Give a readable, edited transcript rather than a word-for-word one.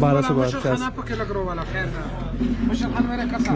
1250۔